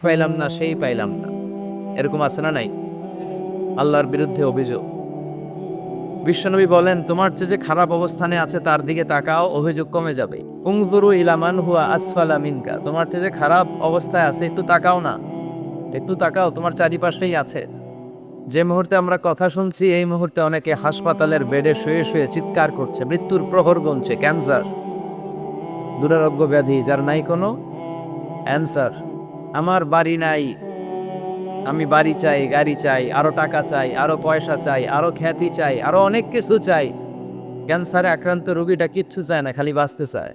পাইলাম না, সেই পাইলাম না, এরকম আছে না নাই? আল্লাহর বিরুদ্ধে অভিযোগ। বিশ্বনবী বলেন, তোমার চেয়ে যে খারাপ অবস্থানে আছে তার দিকে তাকাও, অভিযোগ কমে যাবে। উনজুরু ইলা মান হুয়া আসফালা মিনকা, তোমার চেয়ে যে খারাপ অবস্থায় আছে একটু তাকাও না, একটু তাকাও, তোমার চারিপাশেই আছে। যে মুহূর্তে আমরা কথা শুনছি এই মুহূর্তে অনেকে হাসপাতালের বেডে শুয়ে শুয়ে চিৎকার করছে, মৃত্যুর প্রহর গুনছে। ক্যান্সার, দুরারোগ্য ব্যাধি, যার নাই কোনো অ্যান্সার। আমার বাড়ি নাই, আমি বাড়ি চাই, গাড়ি চাই, আরো টাকা চাই, আরো পয়সা চাই, আরো খ্যাতি চাই, আরো অনেক কিছু চাই। ক্যান্সারে আক্রান্ত রোগীটা কিচ্ছু চায় না, খালি বাঁচতে চায়।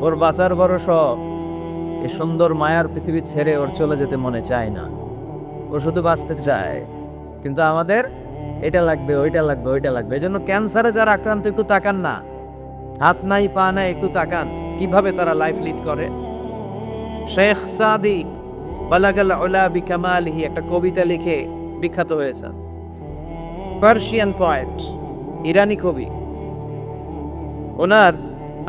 ওর বাঁচার বড় শখ, এই সুন্দর মায়ার পৃথিবী ছেড়ে ওর চলে যেতে মনে চায় না, ও শুধু বাঁচতে চায়। কিন্তু আমাদের এটা লাগবে, ওইটা লাগবে, ওইটা লাগবে। এই জন্য ক্যান্সারে যারা আক্রান্ত একটু তাকান না, হাত নাই পা নাই, একটু তাকান কিভাবে তারা লাইফ লিড করে। শেখ সাদি বালাগাল উলা বিকামালিহি একটা কবিতা লিখে বিখ্যাত হয়েছেন। পার্সিয়ান পয়েট, ইরানি কবি। ওনার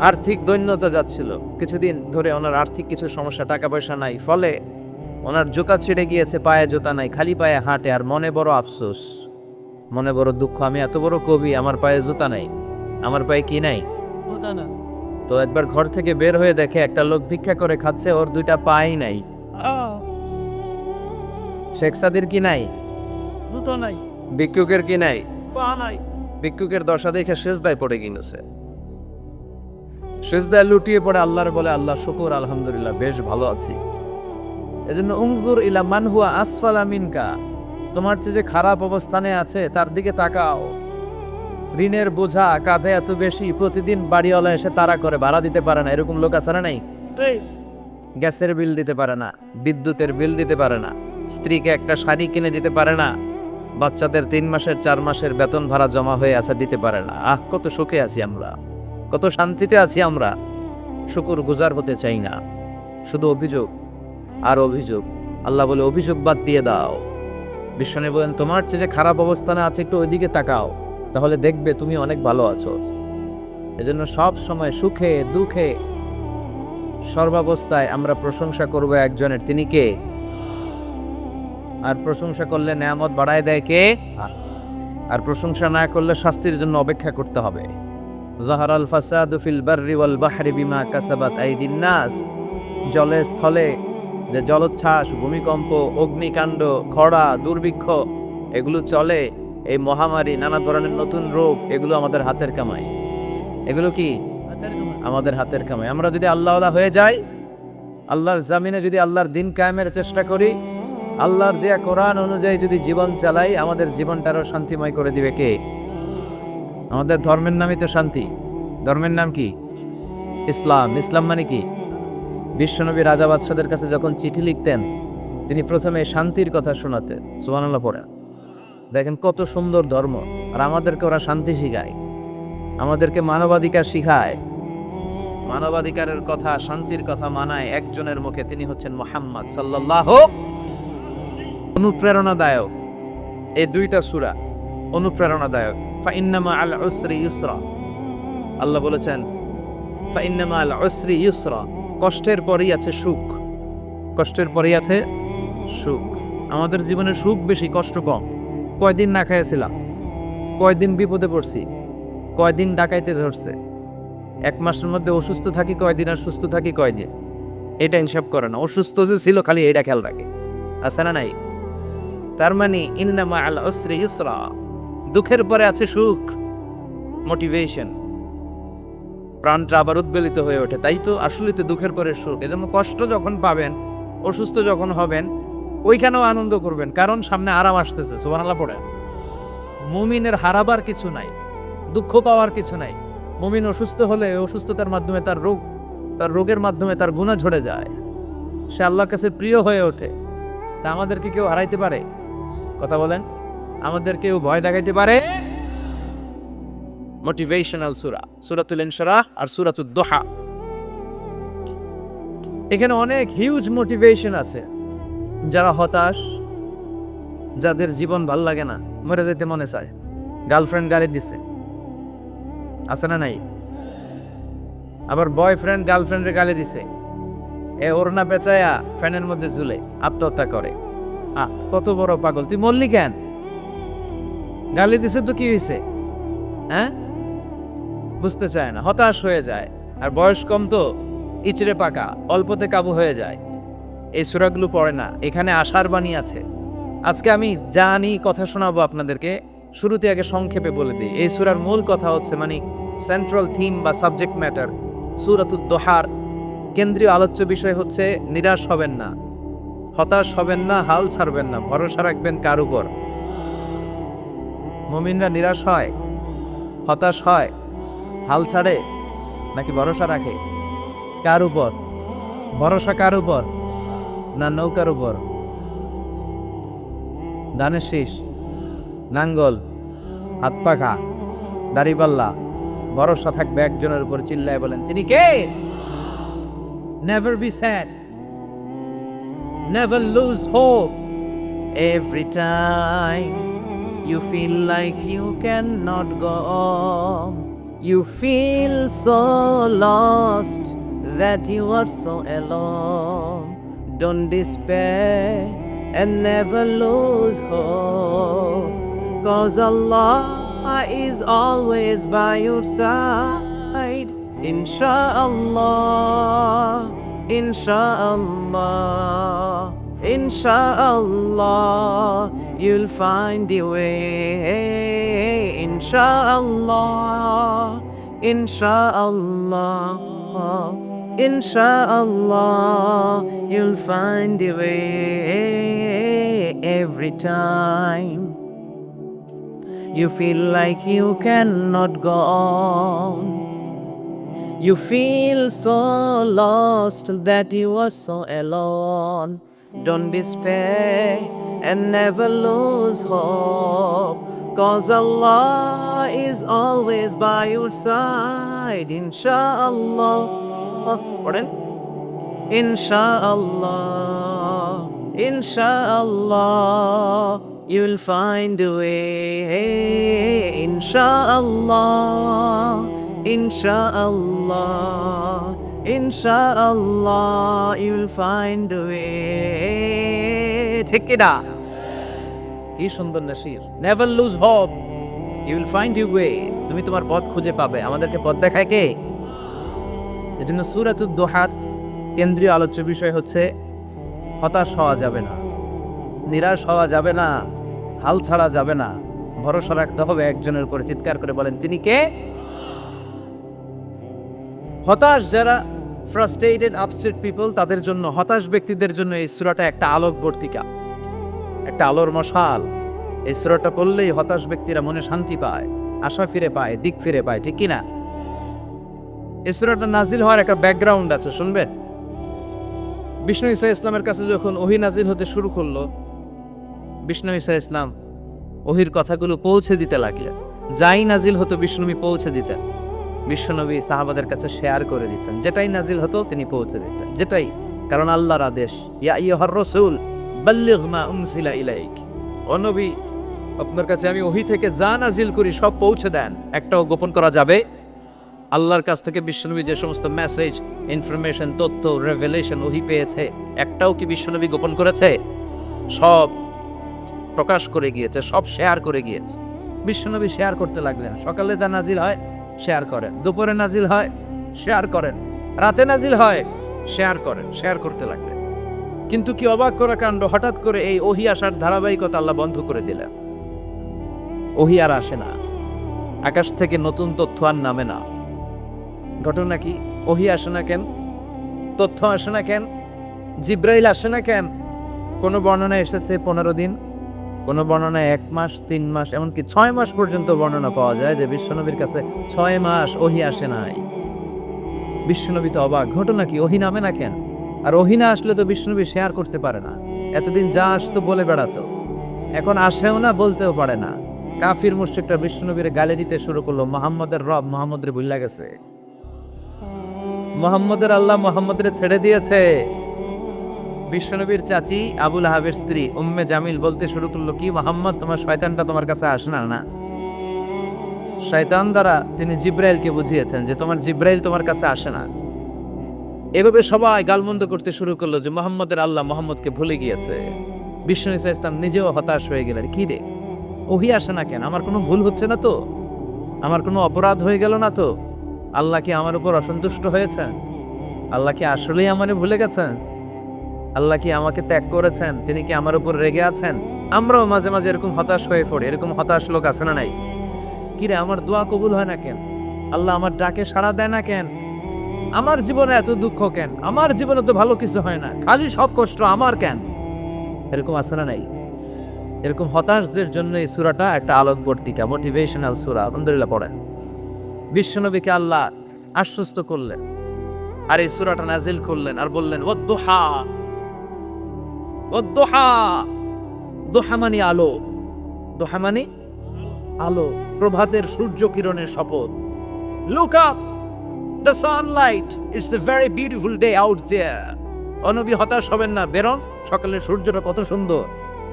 আর্থিক দৈন্যতা যাচ্ছিল, কিছুদিন ধরে ওনার আর্থিক কিছু সমস্যা, টাকা পয়সা নাই, ফলে ওনার জোকা ছিঁড়ে গিয়েছে, পায়ে জুতা নাই, খালি পায়ে হাঁটে। আর মনে বড় আফসোস, মনে বড় দুঃখ, আমি এত বড় কবি, আমার পায়ে জুতা নাই, আমার পায়ে কি নাই, জুতা না। তো একবার ঘর থেকে বের হয়ে দেখে একটা লোক ভিক্ষা করে খাচ্ছে, ওর দুইটা পাই নাই। শেখ সাদির কি নাই? জুতো নাই। ভিক্ষুকের কি নাই? পা নাই। ভিক্ষুকের দশা দেখে সেজদায় পড়ে গিয়েছে, সেজদায় লুটিয়ে পড়ে আল্লাহর বলে, আল্লাহ শুকুর, আলহামদুলিল্লাহ, বেশ ভালো আছি। এজন্য উনজুর ইলা মান হুয়া আসফালা মিনকা, তোমার চেয়ে যে খারাপ অবস্থানে আছে তার দিকে তাকাও। ঋণের বোঝা কাঁধে এত বেশি, প্রতিদিন বাড়িওয়ালা এসে তাড়া করে, ভাড়া দিতে পারে না, এরকম লোক আছে না নাই? গ্যাসের বিল দিতে পারে না, বিদ্যুতের বিল দিতে পারে না, স্ত্রীকে একটা শাড়ি কিনে দিতে পারে না, বাচ্চাদের 3 মাসের 4 মাসের বেতন ভাড়া জমা হয়ে আছে, দিতে পারে না। কত সুখে আছি আমরা, কত শান্তিতে আছি আমরা, শুকুর গুজার হতে চাই না, শুধু অভিযোগ আর অভিযোগ। আল্লাহ বলে, অভিযোগ বাদ দিয়ে দাও। বিশ্বনবী বলেন, তোমার চেয়ে যে খারাপ অবস্থানে আছে একটু ওইদিকে তাকাও, তাহলে দেখবে তুমি অনেক ভালো আছো। এজন্য সব সময় সুখে দুঃখে সর্বাবস্থায় আমরা প্রশংসা করব একজনের, তিনি কে? আর প্রশংসা করলে নেয়ামত বাড়ায় দেয় কে? আর প্রশংসা না করলে শাস্তির জন্য অপেক্ষা করতে হবে। যাহারাল ফাসাদু ফিল বাররি ওয়াল বাহরি বিমা কাসাবাত আইদিন নাস, জলে স্থলে যে জলোচ্ছ্বাস, ভূমিকম্প, অগ্নিকাণ্ড, খরা, দুর্ভিক্ষ এগুলো চলে, এই মহামারী, নানা ধরনের নতুন রোগ, এগুলো আমাদের হাতের কামাই। এগুলো কি আমাদের হাতের কামাই। আমরা যদি আল্লাহওয়ালা হয়ে যাই, আল্লাহর জামিনে যদি আল্লাহর দিন কায়েমের চেষ্টা করি, আল্লাহর দেয়া কোরআন অনুযায়ী যদি জীবন চালাই, আমাদের জীবনটারও শান্তিময় করে দিবে কে? আমাদের ধর্মের নামই তো শান্তি। ধর্মের নাম কি? ইসলাম। ইসলাম মানে কি? বিশ্বনবী রাজা বাদশাদের কাছে যখন চিঠি লিখতেন, তিনি প্রথমে শান্তির কথা শোনাতেন। সুবহানাল্লাহ পড়ে। দেখেন কত সুন্দর ধর্ম। আর আমাদেরকে ওরা শান্তি শিখায়, আমাদেরকে মানবাধিকার শিখায়। মানবাধিকারের কথা, শান্তির কথা মানায় একজনের মুখে, তিনি হচ্ছেন মুহাম্মদ সাল্লাল্লাহু। অনুপ্রেরণাদায়ক এই 2টা সূরা, অনুপ্রেরণাদায়ক। ফাইন্নামা আল উসরি ইউসরা, আল্লাহ বলেছেন ফাইন্নামা আল উসরি ইউসরা, কষ্টের পরেই আছে সুখ, কষ্টের পরেই আছে সুখ। আমাদের জীবনে সুখ বেশি, কষ্ট কম। কয়দিন না খাইছিলাম, কয়দিন বিপদে পড়ছি, কয়দিন ডাকাইতে ধরছে, 1 মাসের মধ্যে অসুস্থ থাকি কয়দিন, আর সুস্থ থাকি কয়দিন, এটা হিসাব করে না। অসুস্থ যে ছিল খালি এটা খেয়াল রাখে, আছে না নাই? তার মানে ইন্নামা আল উসরি ইউসরা, দুঃখের পরে আছে সুখ, মোটিভেশন, প্রাণটা আবার উদ্বেলিত হয়ে ওঠে। তাই তো আসলে তো দুঃখের পরে সুখ। এজন্য কষ্ট যখন পাবেন, অসুস্থ যখন হবেন, ওইখানেও আনন্দ করবেন, কারণ সামনে আরাম আসতেছে। সুবহানাল্লাহ পড়ে। মুমিনের হারাবার কিছু নাই, দুঃখ পাওয়ার কিছু নাই। মুমিন অসুস্থ হলে অসুস্থতার মাধ্যমে তার রোগ, তার রোগের মাধ্যমে তার গুনাহ ঝরে যায়, সে আল্লাহর কাছে প্রিয় হয়ে ওঠে। তা আমাদেরকে কেউ হারাইতে পারে? কথা বলেন, আমাদের কেউ ভয় দেখাইতে পারে? মোটিভেশনাল সূরা, সূরাতুল ইনশিরাহ আর সূরাতুদ দুহা, এখানে অনেক হিউজ মোটিভেশন আছে। যারা হতাশ, যাদের জীবন ভাল লাগে না, মরে যেতে মনে চায়, গার্লফ্রেন্ড গালি দিছে, আছে না নাই? আবার বয়ফ্রেন্ড গার্লফ্রেন্ডের গালি দিছে, এ ওড়না পেঁচায়া ফ্যানের মধ্যে ঝুলে আত্মহত্যা করে। কত বড় পাগল, তুই মরলি কেন? গালি দিছে তো কি হয়েছে? হ্যাঁ, বুঝতে চায় না, হতাশ হয়ে যায়। আর বয়স কম তো, ইচড়ে পাকা, অল্পতে কাবু হয়ে যায়। এই সূরাগুলো পড়ে না। এখানে আশার বাণী আছে। আজকে আমি জানি কথা শোনাবো আপনাদেরকে, শুরুতে আগে সংক্ষেপে বলে দিই। এই সূরার মূল কথা হচ্ছে, মানে সেন্ট্রাল থিম বা সাবজেক্ট ম্যাটার, সূরাতুদ দোহার কেন্দ্রীয় আলোচ্য বিষয় হচ্ছে নিরাশ হবেন না, হতাশ হবেন না, হাল ছাড়বেন না, ভরসা রাখবেন কার উপর? মুমিনরা নিরাশ হয়, হতাশ হয়, হাল ছাড়ে নাকি ভরসা রাখে? কার উপর ভরসা? কার উপর? না নৌকার উপর, ধানের শীষ, নাঙ্গল, হাত পাখা, দাড়িপাল্লা? ভরসা থাকবে একজনের উপর। চিল্লায় বলেন, তিনি কে? Never be sad, never lose hope. Every time you feel like you cannot go on, you feel so lost that you are so alone. Don't despair and never lose hope, 'cause Allah is always by your side. Insha'Allah, Insha'Allah, Insha'Allah, you'll find a way. Insha'Allah, Insha'Allah, Insha'Allah, you'll find a way. Every time you feel like you cannot go on, you feel so lost that you are so alone. Don't despair and never lose hope, 'cause Allah is always by your side. Insha'Allah, Insha'Allah, Insha'Allah, you'll find a way. Insha'Allah, Insha'Allah, Insha'Allah, you'll find a way. ঠিক কি না? কি সুন্দর নসির। Never lose hope, you will find your way. তুমি তোমার পথ খুঁজে পাবে। আমাদেরকে পথ দেখায় কে? এজন্য সূরাতুদ দোহা কেন্দ্রীয় আলোচ্য বিষয় হচ্ছে হতাশ হওয়া যাবে না, নিরাশ হওয়া যাবে না, হাল ছাড়া যাবে না, ভরসা রাখতে হবে একজনের উপরে। চিৎকার করে বলেন, তিনি কে? হতাশ যারা, ফ্রাস্ট্রেটেড আপসেট পিপল, তাদের জন্য, হতাশ ব্যক্তিদের জন্য এই সূরাটা একটা আলোকবর্তিকা, একটা আলোর মশাল। এই সূরাটা পড়লেই হতাশ ব্যক্তিরা মনে শান্তি পায়, আশা ফিরে পায়, দিক ফিরে পায়। ঠিক কিনা? এই সূরাটা নাজিল হওয়ার একটা ব্যাকগ্রাউন্ড আছে, শুনবেন। বিষ্ণু ঈসা ইসলামের কাছে যখন ওহী নাজিল হতে শুরু করলো, বিষ্ণু ঈসা ইসলাম ওহীর কথাগুলো পৌঁছে দিতে লাগলেন। যাই নাজিল হতো বিষ্ণুনবী পৌঁছে দিতেন। বিশ্বনবী সাহাবাদের কাছে শেয়ার করে দিতেন, যেটাই নাজিল হতো তিনি পৌঁছে দিতেন, যেটাই। কারণ আল্লাহর আদেশ, ইয়া আইয়ুহার রাসূল বাল্লিগ মা উনজিলা ইলাইক, ও নবী, আপনার কাছে আমি ওহী থেকে যা নাজিল করি সব পৌঁছে দেন, একটাও গোপন করা যাবে। আল্লাহর কাছ থেকে বিশ্বনবী যে সমস্ত মেসেজ, ইনফরমেশন, তথ্য, রেভেলেশন ওহী পেয়েছে, একটাও কি বিশ্বনবী গোপন করেছে? সব প্রকাশ করে গিয়েছে, সব শেয়ার করে গিয়েছে। বিশ্বনবী শেয়ার করতে লাগলেন। সকালে যা নাজিল হয় শেয়ার করেন, দুপুরে নাজিল হয় শেয়ার করেন, রাতে নাজিল হয় শেয়ার করেন, শেয়ার করতে লাগলেন। কিন্তু কি অবাক করা কাণ্ড, হঠাৎ করে এই ওহী আসার ধারাবাহিকতা আল্লাহ বন্ধ করে দিলেন। ওহী আর আসে না, আকাশ থেকে নতুন তথ্য আর নামে না। ঘটনা কি? ওহী আসে না কেন? তথ্য আসে না কেন? জিব্রাইল আসে না কেন? কোনো বর্ণনায় এসেছে 15 দিন, কোনো বর্ণনায় 1 মাস, 3 মাস, এমনকি 6 মাস পর্যন্ত বর্ণনা পাওয়া যায় যে বিশ্বনবীর কাছে 6 মাস ওহী আসে নাই। বিশ্বনবী তো অবাক, ঘটনা কি? ওহী নামে না কেন? আর ওহী না আসলে তো বিশ্বনবী শেয়ার করতে পারে না। এতদিন যা আসতো বলে বেড়াতো, এখন আসেও না, বলতেও পারে না। কাফির মুশরিকরা বিশ্বনবীর গালি দিতে শুরু করলো, মুহাম্মদের রব মুহাম্মদরে ভুলে গেছে, মুহাম্মদের আল্লাহ মুহাম্মদরে ছেড়ে দিয়েছে। বিশ্বনবীর চাচি আবু লাহাবের স্ত্রী উম্মে জামিল বলতে শুরু করলো, কি মুহাম্মদ, তোমার শয়তানটা তোমার কাছে আসে না? না, শয়তান দ্বারা তিনি জিব্রাইলকে বুঝিয়েছেন যে তোমার জিব্রাইল তোমার কাছে আসে না। এভাবে সবাই গালমন্দ করতে শুরু করলো যে মোহাম্মদের আল্লাহ মোহাম্মদকে ভুলে গিয়েছে। বিষ্ণু ঈসা ইসলাম নিজেও হতাশ হয়ে গেলেন, কি রে ওহি আসে না কেন, আমার কোনো ভুল হচ্ছে না তো, আমার কোনো অপরাধ হয়ে গেল না তো, আল্লাহ কি আমার উপর অসন্তুষ্ট হয়েছেন, আল্লাহ কি আসলেই আমারে ভুলে গেছেন, আল্লাহ কি আমাকে ত্যাগ করেছেন, তিনি কি আমার উপর রেগে আছেন? আমরাও মাঝে মাঝে এরকম হতাশ হয়ে পড়ি। এরকম হতাশ লোক আছে না নাই? কিরে আমার দোয়া কবুল হয় না কেন, আল্লাহ আমার ডাকে সাড়া দেয় না কেন, আমার জীবনে এত দুঃখ কেন, আমার জীবনে তো ভালো কিছু হয় না, খালি সব কষ্ট আমার কেন? এরকম আছে না নাই? এরকম হতাশদের জন্য এই সূরাটা একটা আলোকবর্তিকা, মোটিভেশনাল সূরা। আলহামদুলিল্লাহ পড়ে বিশ্বনবীকে আল্লাহ আশ্বস্ত করলেন, আর এই সূরাটা নাজিল করলেন, আর বললেন ওয়াদ-দুহা, ওয়াদ-দুহা, দুহা মানে আলো, দুহা মানে আলো, প্রভাতের সূর্য কিরণের শপথ। Look up the sunlight, it's a very beautiful day out there. অনবী হতাশ হবেন না, বেরোন, সকালের সূর্যটা কত সুন্দর,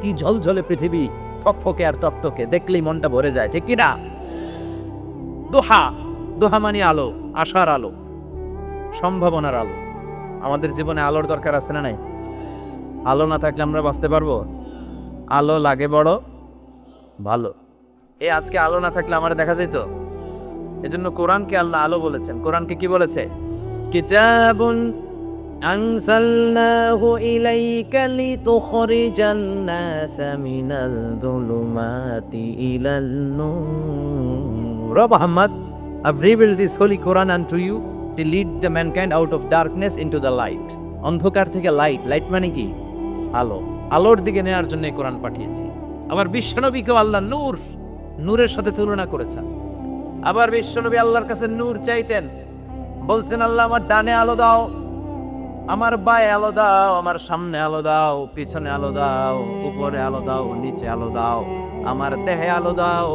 কি ঝলঝলে পৃথিবী, ফকফকে আর তকতকে, দেখলেই মনটা ভরে যায়, ঠিক কি না? দোহা, দোহা মানে আলো, আশার আলো, সম্ভাবনার আলো। আমাদের জীবনে আলোর দরকার আছে না নাই? আলো না থাকলে আমরা বাঁচতে পারবো? আলো লাগে বড় ভালো। এই আজকে আলো না থাকলে আমার দেখা যেত। এজন্য কোরআনকে আল্লাহ আলো বলেছেন। কোরআনকে কি বলেছে? কিতাবুন আনসালনাহু ইলাইকা লিতুখরিজান নাসা মিনাল যুলুমাতি ইলাল নূর। Muhammad, I've revealed this holy Quran unto you to lead the mankind out of darkness into the light. অন্ধকার থেকে লাইট, লাইট মানে কি? আলো, আলোর দিকে নেওয়ার জন্য এই কোরআন পাঠিয়েছি। আবার বিশ্বনবীকেও আল্লাহ নূর, নূরের সাথে তুলনা করেছেন। আবার বিশ্বনবী আল্লাহর কাছে নূর চাইতেন, বলতেন আল্লাহ আমার ডানে আলো দাও, আমার বায়ে আলো দাও, আমার সামনে আলো দাও, পিছনে আলো দাও, উপরে আলো দাও, নিচে আলো দাও, আমার দেহে আলো দাও,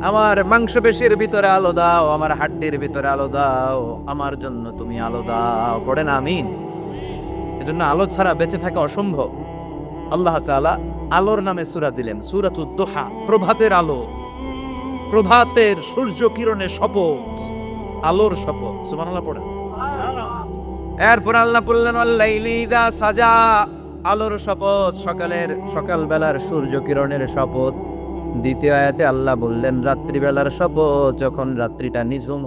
আমার মাংসপেশির ভিতরে আলো দাও, আমার হাড্ডির ভিতরে আলো দাও, আমার জন্য তুমি আলো দাও। পড়েন আমিন। এজন্য আলো ছাড়া বেঁচে থাকা অসম্ভব। আল্লাহ তাআলা আলোর নামে সূরা দিলেন, সূরাতুদ দুহা, প্রভাতের আলো, প্রভাতের সূর্য কিরণের শপথ, আলোর শপথ। সুবহানাল্লাহ পড়েন। এরপর আল্লাহ বললেন ওয়াল্লাইলি ইযা সাজা, আলোর শপথ, সকালবেলার সূর্য কিরণের শপথ। দ্বিতীয় আয়াতে আল্লাহ বললেন রাত্রিবেলার শপথ, যখন রাত্রিটা নিঝুম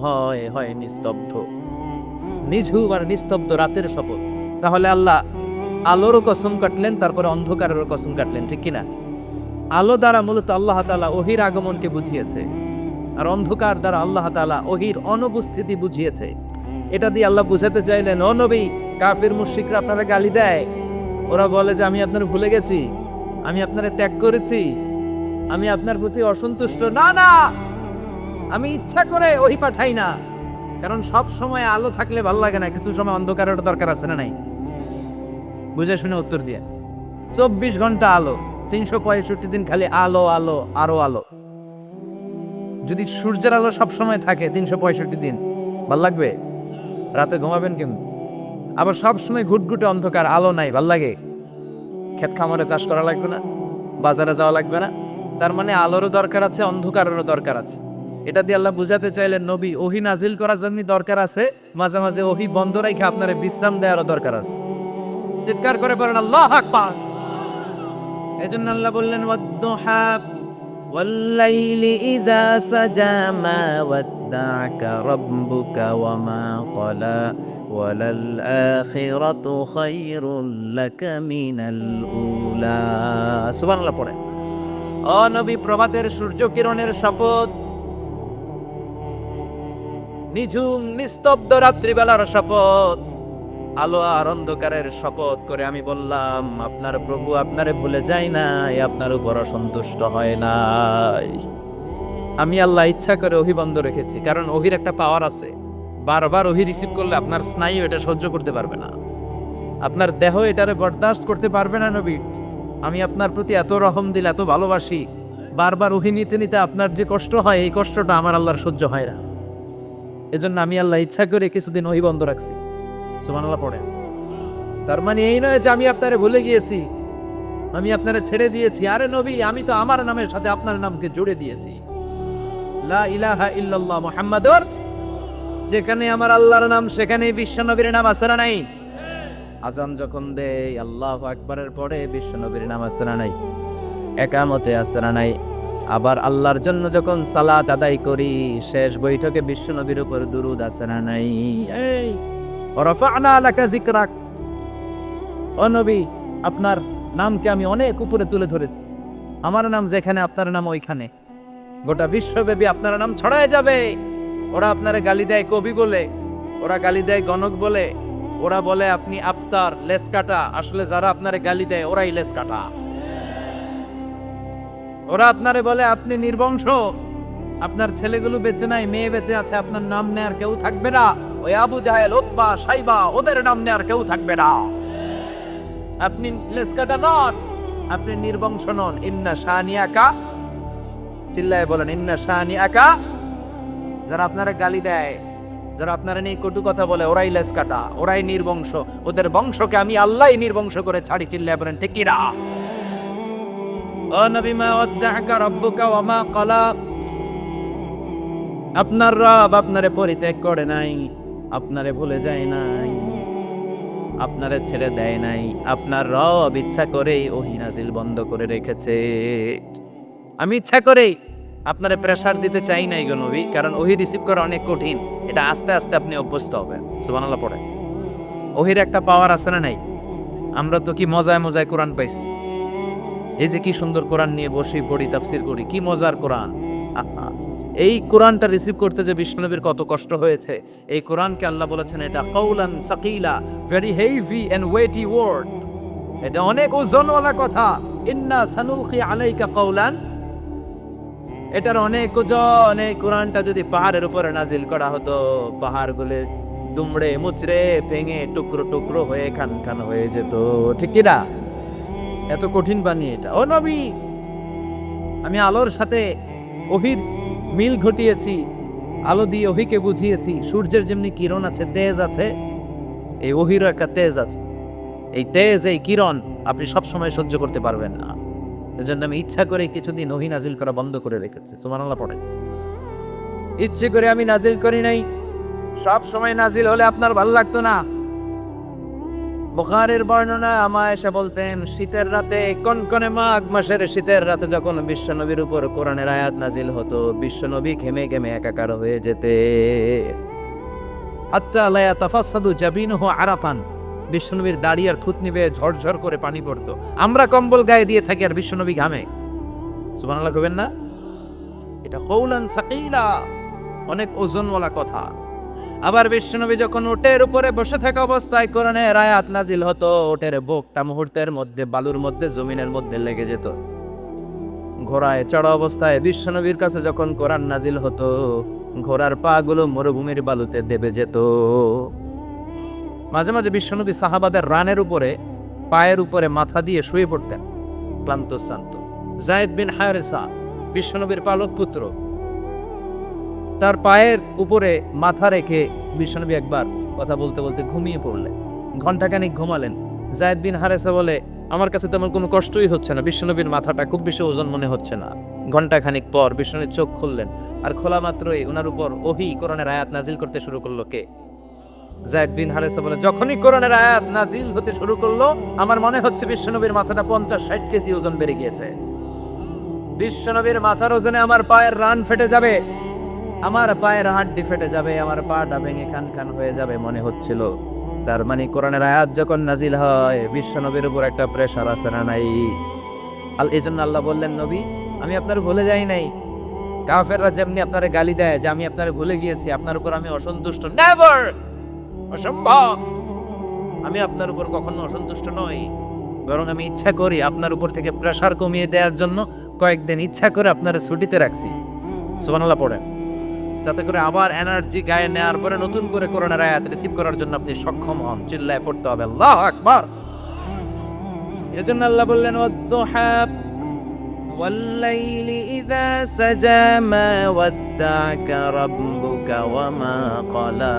হয় নিস্তব্ধ, নিঝুম আর নিস্তব্ধ রাতের শপথ। তাহলে আল্লাহ আলোরও কসম কাটলেন, তারপরে অন্ধকারেরও কসম কাটলেন, ঠিক কিনা? আলো দ্বারা মূলত আল্লাহ তাআলা ওহির আগমনকে বুঝিয়েছে, আর অন্ধকার দ্বারা আল্লাহ তাআলা ওহির অনুপস্থিতি বুঝিয়েছে। এটা দিয়ে আল্লাহ বুঝাতে চাইলেন, ও নবী, কাফির মুশরিকরা আপনারা গালি দেয়, ওরা বলে যে আমি আপনার ভুলে গেছি, আমি আপনারে ত্যাগ করেছি, আমি আপনার প্রতি অসন্তুষ্ট। না না, আমি ইচ্ছা করে ওহি পাঠাই না, কারণ সব সময় আলো থাকলে ভালো লাগে না, কিছু সময় অন্ধকারের দরকার আছে না নাই? বুঝে শুনে উত্তর দিয়ে। 24 ঘন্টা আলো, 365 দিন খালি আলো আলো আরো আলো। যদি সূর্যের আলো সব সময় থাকে 365 দিন, ভাল লাগবে? রাতে ঘুমাবেন কেমন? আবার সব সময় ঘুটঘুটে অন্ধকার, আলো নাই, ভাল লাগে? ক্ষেত খামারে চাষ করা লাগবে না, বাজারে যাওয়া লাগবে না। তার মানে আলোরও দরকার আছে, অন্ধকারেরও দরকার আছে। এটা দিয়ে আল্লাহ বুঝাতে চাইলেন, নবী, ওহি নাজিল করার জন্য দরকার আছে, মাঝে মাঝে ওহি বন্ধ রাখে আপনার বিশ্রাম দেওয়ারও দরকার আছে। চিৎকার করে বলেন আল্লাহু আকবার। এজন্য আল্লাহ বললেন ওয়াদ-দুহা ওয়াল-লাইলি ইযা সাজা মা ওয়াদ্দা'আকা রাব্বুকা ওয়া মা ক্বালা ওয়ালাল আখিরাতু খায়রুল লাকা মিনাল উলা। সুবহানাল্লাহ পড়ে। ও নবী, প্রভাতের সূর্য কিরণের শপথ, নিঝুম নিস্তব্ধ রাত্রিবেলার শপথ, আলো আর অন্ধকারের শপথ করে আমি বললাম, আপনার প্রভু আপনারে ভুলে যায় নাই, আপনার উপর অসন্তুষ্ট হয় নাই। আমি আল্লাহ ইচ্ছা করে ওহি বন্ধ রেখেছি, কারণ ওহির একটা পাওয়ার আছে। বারবার ওহি রিসিভ করলে আপনার স্নায়ু এটা সহ্য করতে পারবে না, আপনার দেহ এটারে বরদাস্ত করতে পারবে না। নবী, আমি আপনার প্রতি এত রহম দিল, এত ভালোবাসি, বারবার ওহি নিতে নিতে আপনার যে কষ্ট হয়, এই কষ্টটা আমার আল্লাহর সহ্য হয় না। এজন্য আমি আল্লাহ ইচ্ছা করে কিছুদিন ওহি বন্ধ রাখছি। সুবহানাল্লাহ পড়ে। তার মানে এই নয় যে আমি আপনারে ভুলে গিয়েছি, আমি আপনারে ছেড়ে দিয়েছি। আরে নবী, আমি তো আমার নামের সাথে আপনার নামকে জুড়ে দিয়েছি। লা ইলাহা ইল্লাল্লাহ মুহাম্মাদুর, যেখানে আমার আল্লাহর নাম সেখানেই বিশ্ব নবীর নাম আছে না নাই? আজান যখন দেয় আল্লাহু আকবারের পরে বিশ্বনবীর নাম আছে না নাই, একামতে আছে না নাই, আবার আল্লাহর জন্য যখন সালাত আদায় করি শেষ বৈঠকে বিশ্বনবীর উপর দুরূদ আছে না নাই। এই রাফা'না লাকা যিকরাক, ও নবী আপনার নামকে আমি অনেক উপরে তুলে ধরেছি, আমার নাম যেখানে আপনার নাম ওইখানে, গোটা বিশ্বব্যাপী আপনার নাম ছড়ায় যাবে। ওরা আপনারে গালি দেয় কবি বলে, ওরা গালি দেয় গণক বলে, ওরা বলে আপনি আফতার লেস কাটা, আসলে যারা আপনারে গালি দেয় ওরাই লেস কাটা। ওরা আপনারে বলে আপনি নির্বংশ, আপনার ছেলেগুলো বেঁচে নাই, মেয়ে বেঁচে আছে, আপনার নাম নেয়ার কেউ থাকবে না। ওই আবু জাহেল, উতবা, সাইবা ওদের নাম নেয়ার কেউ থাকবে না। আপনি লেস কাটা নন, আপনি নির্বংশ নন। ইন্না শানিয়াকা, চিল্লায় বলেন ইন্না শানিয়াকা। যারা আপনারা গালি দেয়, যারা আপনারা নিয়ে কটু কথা বলে ওরাই লেস কাটা, ওরাই নির্বংশ, ওদের বংশকে আমি আল্লাহই নির্বংশ করে ছাড়ি। চিল্লায় বলেন ঠিক কিনা? ও নবী, মা ওয়াদ্দাআকা রাব্বুকা ওয়া মা ক্বালা, আপনার রব আপনারে পরিত্যাগ করে নাই, আপনারে ভুলে যায় নাই, আপনারে ছেড়ে দেয় নাই। আপনার রব ইচ্ছা করেই ওহী নাজিল বন্ধ করে রেখেছে। আমি ইচ্ছা করেই আপনারে প্রেসার দিতে চাই নাই গো নবী, কারণ ওহী রিসিভ করা অনেক কঠিন, এটা আস্তে আস্তে আপনি অভ্যস্ত হবেন। সুবহানাল্লাহ পড়ে। ওহীর একটা পাওয়ার আছে না নাই? আমরা তো কি মজায় মজায় কোরআন পাইছি, এই যে কি সুন্দর কোরআন নিয়ে বসি পড়ি তাফসীর করি, কি মজার কোরআন। এই কোরআনটা রিসিভ করতে যে বিশ্বনবীর কত কষ্ট হয়েছে। এই কোরআনকে আল্লাহ বলেছেন এটা কাউলান সাকিলা, very heavy and weighty word, এটা অনেক ওজনওয়ালা কথা। ইন্না সানুলকি আলাইকা কাউলান, এটার অনেক ওজন। এই কোরআনটা যদি পাহাড়ের উপরে নাজিল করা হতো, পাহাড়গুলো দুমড়ে মুচড়ে ভেঙে টুকরো টুকরো হয়ে খান খান হয়ে যেত, ঠিক কি না? এত কঠিন বাণী এটা। ও নবী, আমি আলোর সাথে ওহীর মিল ঘটিয়েছি, আলো দিয়ে ওহীকে বুঝিয়েছি। সূর্যের যেমনি কিরণ আছে, তেজ আছে, এই ওহীরও একটা তেজ আছে। এই তেজ, এই কিরণ আপনি সব সময় সহ্য করতে পারবেন না। এজন্য আমি ইচ্ছা করে কিছুদিন ওহী নাজিল করা বন্ধ করে রেখেছি। সুবহানাল্লাহ পড়ে। ইচ্ছে করে আমি নাজিল করি নাই, সব সময় নাজিল হলে আপনার ভালো লাগতো না। বুখারীর বর্ণনা, আমায় এসে বলতেন শীতের রাতে, কনকনে মাঘ মাসের শীতের রাতে যখন বিশ্বনবীর উপর কোরআনের আয়াত নাজিল হতো, বিশ্বনবী ঘেমে ঘেমে একাকার হয়ে যেতে। হাত্তা লা ইয়াতাফাসসাদু জাবিনুহু আরাফান, বিশ্বনবীর দাড়ি আর থুতনি বেয়ে ঝরঝর করে পানি পড়তো। আমরা কম্বল গায়ে দিয়ে থাকি আর বিশ্বনবী ঘামে। সুবহানাল্লাহ কইবেন না? এটা কওলান সাকিলা, অনেক ওজনওয়ালা কথা। আবার বিশ্বনবী যখন উটের উপরে বসে থাকা অবস্থায় কোরআনের আয়াত নাজিল হতো, উটের বুকটা মুহূর্তের মধ্যে বালুর মধ্যে জমিনের মধ্যে লেগে যেত। ঘোড়ায় চড়া অবস্থায় বিশ্বনবীর কাছে যখন কোরআন নাজিল হতো, ঘোড়ার পা গুলো মরুভূমির বালুতে দেবে যেত। মাঝে মাঝে বিশ্বনবী সাহাবাদের রানের উপরে, পায়ের উপরে মাথা দিয়ে শুয়ে পড়তেন, ক্লান্ত শ্রান্ত। যায়েদ বিন হারেসা, বিশ্বনবীর পালক পুত্র, তার পায়ের উপরে মাথা রেখে বিশ্বনবী একবার কথা বলতে বলতে ঘুমিয়ে পড়লেন। ঘন্টাখানিক ঘুমালেন। যায়েদ বিন হারেসা বলে, আমার কাছে তেমন কোনো কষ্টই হচ্ছে না, বিশ্বনবীর মাথাটা খুব বেশি ওজন মনে হচ্ছে না। ঘন্টাখানিক পর বিশ্বনবীর চোখ খুললেন, আর খোলা মাত্রই ওনার উপর ওহী কোরআনের আয়াত নাজিল করতে শুরু করলো। কে? যায়েদ বিন হারেসা বলে, যখনই কোরআনের আয়াত নাজিল হতে শুরু করলো, আমার মনে হচ্ছে বিশ্বনবীর মাথাটা 50-60 কেজি ওজন বেড়ে গিয়েছে। বিশ্বনবীর মাথার ওজনে আমার পায়ের রান ফেটে যাবে, আমার পায়ের হাড্ডি ফেটে যাবে, আমার পাটা ভেঙে খান খান হয়ে যাবে মনে হচ্ছিল। তার মানে কোরআনের আয়াত যখন নাজিল হয়, বিশ্বনবীর উপর একটা প্রেশার আছে না নাই? এজন্য আল্লাহ বললেন, নবী আমি আপনার ভুলে যাই নাই। কাফেররা যেমনি আপনারে গালি দেয় যে আমি আপনারে ভুলে গিয়েছি, আপনার উপর আমি অসন্তুষ্ট, নেভার, অসম্ভব। আমি আপনার উপর কখনো অসন্তুষ্ট নই, বরং আমি ইচ্ছা করি আপনার উপর থেকে প্রেশার কমিয়ে দেওয়ার জন্য কয়েকদিন ইচ্ছা করে আপনার ছুটিতে রাখছি। সুবহানাল্লাহ পড়েন, যাতে করে আবার এনার্জি গায়ে নেওয়ার পরে নতুন করে কোরআনের আয়াত রিসিভ করার জন্য আপনি সক্ষম হন। চিল্লায় পড়তে হবে আল্লাহু আকবার। এজন্য আল্লাহ বললেন, ওয়াদ-দুহা ওয়াল-লাইলি ইযা সাজা মা ওয়াদ্দা'কা রাব্বুকা ওয়া মা ক্বালা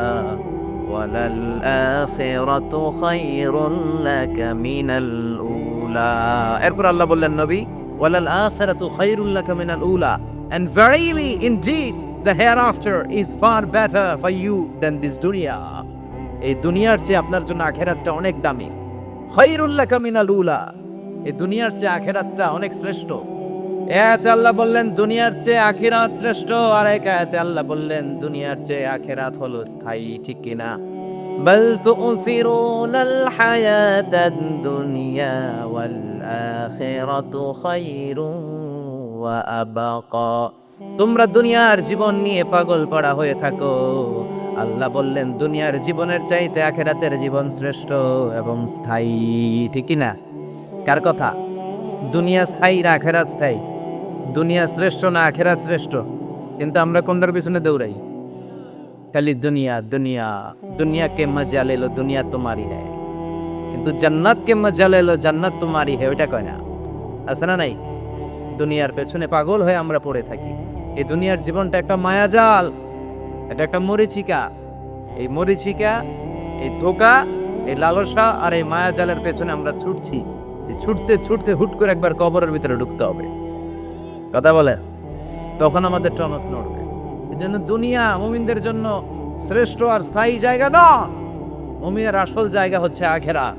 ওয়ালাল আখিরাতু খায়রুন লাকা মিনাল উলা। এরপর আল্লাহ বললেন, নবী ওয়ালাল আখিরাতু খায়রুন লাকা মিনাল উলা, and verily indeed the hereafter is far better for you than this dunya. এই দুনিয়ার চেয়ে আপনার জন্য আখেরাতটা অনেক দামি। খায়রুল লাকা মিনাল উলা, এই দুনিয়ার চেয়ে আখেরাতটা অনেক শ্রেষ্ঠ। এতে আল্লাহ বললেন দুনিয়ার চেয়ে আখিরাত শ্রেষ্ঠ, আর এক আয়াতে আল্লাহ বললেন দুনিয়ার চেয়ে আখিরাত হলো স্থায়ী। ঠিক কিনা? বাল তুসিরুনাল হায়াতাদ দুনিয়া ওয়াল আখিরাতু খায়রুন ওয়া আবাকা। তোমরা দুনিয়ার জীবন নিয়ে পাগল পড়া হয়ে থাকো, আল্লাহ বললেন দুনিয়ার জীবনের চাইতে আখিরাতের জীবন শ্রেষ্ঠ এবং স্থায়ী। ঠিক কিনা? কার কথা? দুনিয়া স্থায়ী না আখিরাত স্থায়ী? দুনিয়া শ্রেষ্ঠ না আখিরাত শ্রেষ্ঠ? কিন্তু আমরা কোনটার পিছনে দৌড়াই? খালি দুনিয়া দুনিয়া। দুনিয়া কে মজা ले लो দুনিয়া তোমারই है, কিন্তু জান্নাত কে মজা ले लो জান্নাত তোমারই है, ওইটা কয় না? আছে না নাই? দুনিয়ার পেছনে পাগল হয়ে আমরা পড়ে থাকি। এই দুনিয়ার জীবনটা একটা মায়াজাল, এটা একটা মরিচিকা। এই মরিচিকা, এই ধোঁকা, এই লালসা আর এই মায়াজালের পেছনে আমরা ছুটছি। এই ছুটতে ছুটতে হুট করে একবার কবরের ভিতরে ঢুকতে হবে। কথা বলে, তখন আমাদের টনক নড়বে। এই জন্য দুনিয়া মুমিনদের জন্য শ্রেষ্ঠ আর স্থায়ী জায়গা না। মুমিনের আসল জায়গা হচ্ছে আখিরাত।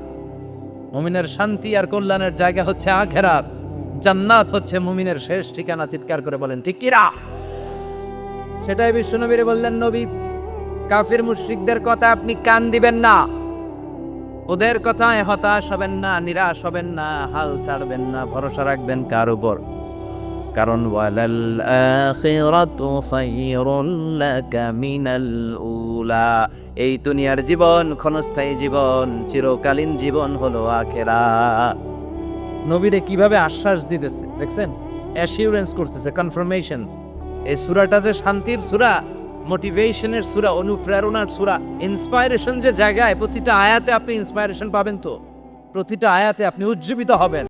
মুমিনের শান্তি আর কল্যাণের জায়গা হচ্ছে আখিরাত। জান্নাত হচ্ছে মুমিনের শেষ ঠিকানা। চিৎকার করে বলেন ঠিক কিনা? সেটাই বিশ্বনবীরে বললেন, নবী কাফির মুশরিকদের কথা আপনি কান দিবেন না, ওদের কথায় হতাশ হবেন না, নিরাশ হবেন না, হাল ছাড়বেন না, ভরসা রাখবেন কার উপর? কারণ ওয়ালাল আখিরাতু খায়রুল লাকা মিনাল উলা, এই দুনিয়ার জীবন ক্ষণস্থায়ী জীবন, চিরকালীন জীবন হলো আখিরাত। নবীরে কিভাবে আশ্বাস দিতেছে দেখছেন? অ্যাসিউরেন্স করতেছে, কনফার্মেশন। এই সূরাটা যে শান্তির সূরা, মোটিভেশনের সূরা, অনুপ্রেরণার সূরা, ইন্সপাইরেশন যে জায়গায় প্রতিটা আয়াতে আপনি ইন্সপাইরেশন পাবেন, তো প্রতিটা আয়াতে আপনি উজ্জীবিত হবেন।